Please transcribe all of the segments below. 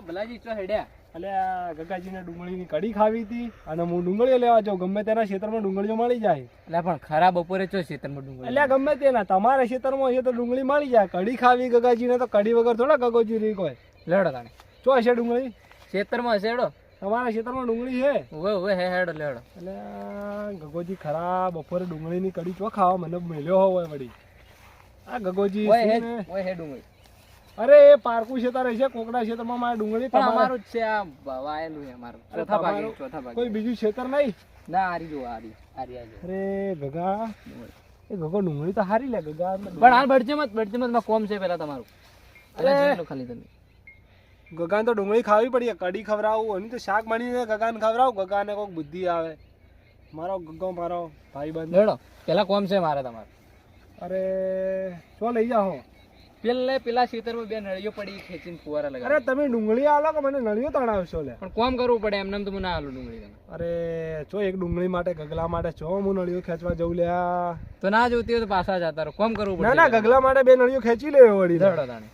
ભલાજી ચો હેડ્યા. એટલે આ ગગાજીને ડુંગળીની કઢી ખાવી હતી અને હું ડુંગળીઓ લેવા જાઉં. ગમે તેના ખેતરમાં ડુંગળીઓ મળી જાય. એટલે પણ ખરા બપોરે ચો ખેતરમાં ડુંગળી. એટલે ગમે તેના તમારા ખેતરમાં હશે તો ડુંગળી મળી જાય. કઢી ખાવી ગગાજીને તો કઢી વગર થોડા ગગોજી રીક હોય. લેડો તાણે. ચો હશે ડુંગળી? ખેતરમાં હશે હેડો. તમારા ખેતરમાં ડુંગળી છે? ઓવે હે હેડો લેડો. એટલે ગગોજી ખરા બપોરે ડુંગળીની કઢી ચો ખાવા મને મેલ્યો હોય વળી. આ ગગોજી ઓય હે ડુંગળી. અરે એ પારકું ખેતર હશે કોકડા ખેતરમાં મારે ડુંગળી પણ અમારું જ છે આ વાયેલું છે અમારું. ચોથા ભાગે. કોઈ બીજું ખેતર નહીં? ના આરી જો આરી. અરે ગગા એ ગગો ડુંગળી તો હારી લે ગગા. પણ હાલ બળજમત માં કોમ છે પેલા તમારું. અરે ખાલી તમે ગગાને તો ડુંગળી ખાવી પડી. કઢી ખવડાવું અને તો શાક બનીને ગગાને ખવડાવું. ગગાને કોઈક બુદ્ધિ આવે. મારો ગગો મારો ભાઈ બંધ લેડો. પેલા કોમ છે મારે તમારે. અરે શું લઈ જાઓ? પેલા ખેતરમાં બે નળીઓ પડી ખેંચીને ફુવારા લગાવ. અરે તમે ડુંગળી આલો કે મને નળીઓ તણાવશો લે? પણ કોમ કરવું પડે એમને તો ના આલું ડુંગળી તમે. અરે જો એક ડુંગળી માટે ગગલા માટે છો હું નળીઓ ખેંચવા જઉં લ્યા. તો ના જોતી હોય તો પાછા જતા રહો. કોમ કરવું પડે. ના ના ગગલા માટે બે નળીઓ ખેંચી લેવો વળી. ધડો તાણે.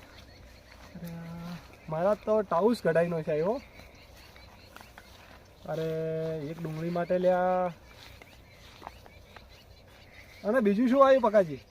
મારા તો ટાઉસ કઢાઈ નો છે આવ્યો. અરે એક ડુંગળી માટે લ્યા. અને બીજું શું આવ્યું પકાજી?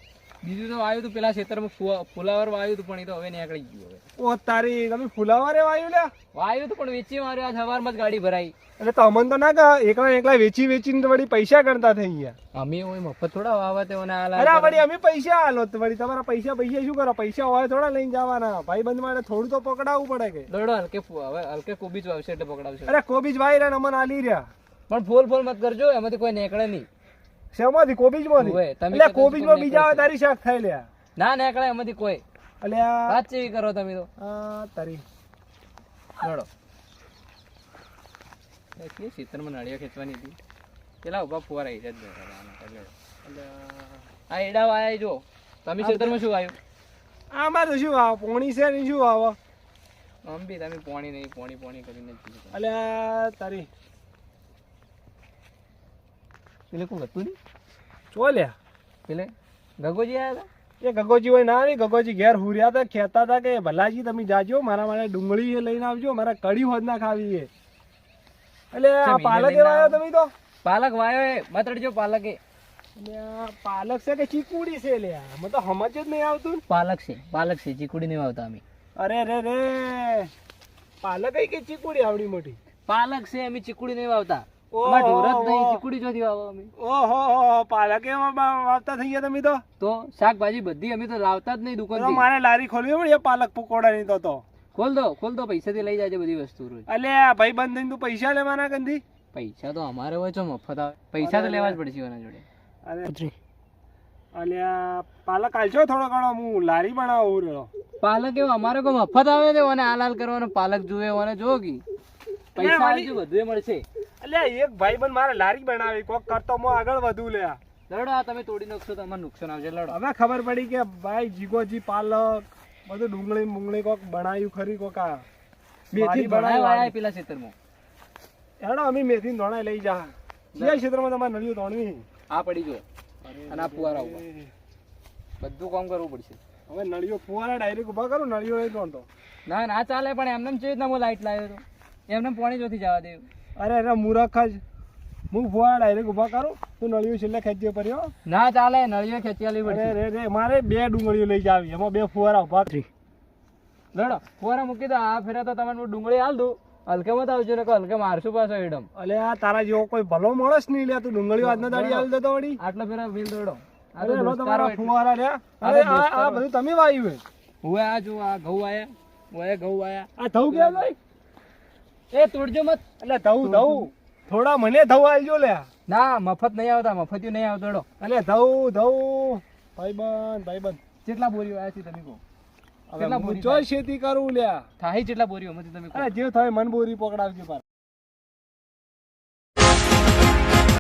બીજું તો આવ્યું તું પેલા ખેતરમાં ફુલાવર વાયું હતું પણ એ તો હવે નીકળી ગયું. હવે ઓ તારી તમે ફુલાવારે વાયું લ્યા? વાયું હતું પણ વેચી માર્યો. આજ સવારમાં જ ગાડી ભરાઈ. એટલે તમને તો ના કહા એકલા વેચીને તો વળી પૈસા ગણતા થઈ ગયા. અમે હોય મફત થોડા વાવા તેઓને આલા. અરે વળી અમે પૈસા આલો તો વળી તમારા પૈસા શું કરો? પૈસા હોય થોડા લઈને જવાના. ભાઈ બંધ માટે થોડું તો પકડાવવું પડે કે. દોડો હલકે કોબીજ વાવશે એટલે પકડાવશે. અરે કોબીજ વાઈ રહ્યા અમને આલી રહ્યા. પણ ફૂલ મત કરજો એમાંથી કોઈ નીકળે નહીં. શેમાંથી? કોબીજમાંથી? એટલે કોબીજમાં બીજા આવે તારી શાક થાય લ્યા. ના નીકળે એમાંથી કોઈ. એટલે વાત ચેવી કરો તમે તો. તારી દોડો. ખેતરમાં નળીઓ ખેંચવાની હતી. પેલા ઉભા ફુવારા આવી જાય. આ એડા વાયા જો. તમે ખેતરમાં શું આવ્યું? આમાં તો શું આવો? પોણી છે ને શું આવો? આમ બી તમે પોણી નહીં પોણી કરીને એટલે તારી પેલે કોણ હતું ને? ચો લ્યા પેલે ગગોજી આવ્યા હતા. એ ગગોજી હોય ના નહીં. ગગોજી ઘેર હુર્યા હતા. કહેતા હતા કે ભલાજી તમે જાજો મારા માટે ડુંગળી લઈને આવજો. મારા કઢી હોદ ના ખાવી છે. એટલે આ પાલક એવા આવ્યો તમે તો? પાલક વાયો એ મતડજો પાલક એ. પાલક છે કે ચીકુડી છે લે? મને તો સમજ જ નહીં આવતું. પાલક છે ચીકુડી નહીં વાવતા અમે. અરે રે પાલક કે ચીકુડી આવડી મોટી? પાલક છે અમે ચીકુડી નહીં વાવતા. ચીકુડી જોથી વાવો અમે. ઓહો પાલક એમાં વાવતા થઈ ગયા તમે તો શાકભાજી બધી અમે તો લાવતા જ નહીં દુકાન. મારે લારી ખોલવી પડે પાલક પકોડા ની તો. ખોલ દો પૈસા થી લઈ જાજે બધી વસ્તુ રોજ. અલે ભાઈ બંધ તું પૈસા લેવાના કંધી? પૈસા તો અમારે હોય છો મફત આવે. પૈસા તો લેવા જ પડશે એના જોડે. અલ્યા પાલક આલજો થોડો ઘણો. હું લારી બનાવું રહ્યો. પાલક એવું અમારે કોઈ મફત આવે છે અને હાલ કરવાનો. પાલક જોવે અને જો કે પૈસા આવજો બધું મળશે. અલ્યા એક ભાઈ બંધ મારે લારી બનાવી કોક કરતો હું આગળ વધુ લે. લડો આ તમે તોડી નાખશો તો અમારે નુકસાન આવશે. લડો. હવે ખબર પડી કે ભાઈ જીગોજી પાલક બધું ડુંગળી કોક બનાવ્યું ખરી કોક. આ મેથી બનાવ્યા પેલા ખેતરમાં. હેડો અમે મેથી ધોણા લઈ જા. કયા ક્ષેત્રમાં તમારે નળીઓ ધોણવી? આ પડી જો અને આ ફુવારા ઉપર બધું કામ કરવું પડશે. હવે નળીઓ ફુવારા ડાયરેક્ટ ઉભા કરું. નળીઓ નહીં ધોણતો. ના ચાલે. પણ એમને કેવી રીતના હું લાઈટ લાવ્યો હતો? એમને પાણી જોથી જવા દે. અરે મૂરખ જ. હું ફુવારા ડાયરેક્ટ ઉભા કરું તું નળીઓ છેલ્લે ખેંચી પડ્યો. ના ચાલે. નળીઓ ખેંચી લેવી પડશે. રે મારે બે ડુંગળીઓ લઈ જાવી. એમાં બે ફુવારા ઉભા કરી. લડો ફુવારા મૂકી દો. આ ફેરા તો તમને ડુંગળી હાલ દઉં. હલકે મત આવજો ને હલકે મારશું પાછો એડમ. અલે આ તારા જેવો કોઈ ભલો માણસ નહીં લે. તું ડુંગળીઓ આજના દાડી હાલ દેતો વળી. આટલા ફેરા વીલ દોડો. તમારા ફુવારા લે. અરે આ બધું તમે વાવ્યું હે? હવે આ જો આ ઘઉં આયા. ઘઉં આયા. આ ધઉ કે ભાઈ? એ તોડજો મત. એટલે ધઉ થોડા મને ધઉ આલજો લે. ના મફત નહીં આવતા. મફતિયું નહીં આવતો. એટલે ધઉ ભાઈબંધ કેટલા બોરીઓ આવ્યા છે તમે કહો? કેટલા બોરી? ચોય ખેતી કરું લ્યા. થાય કેટલા બોરીઓ માંથી તમે કહો? અરે જે થાય મન બોરી પકડાવજો.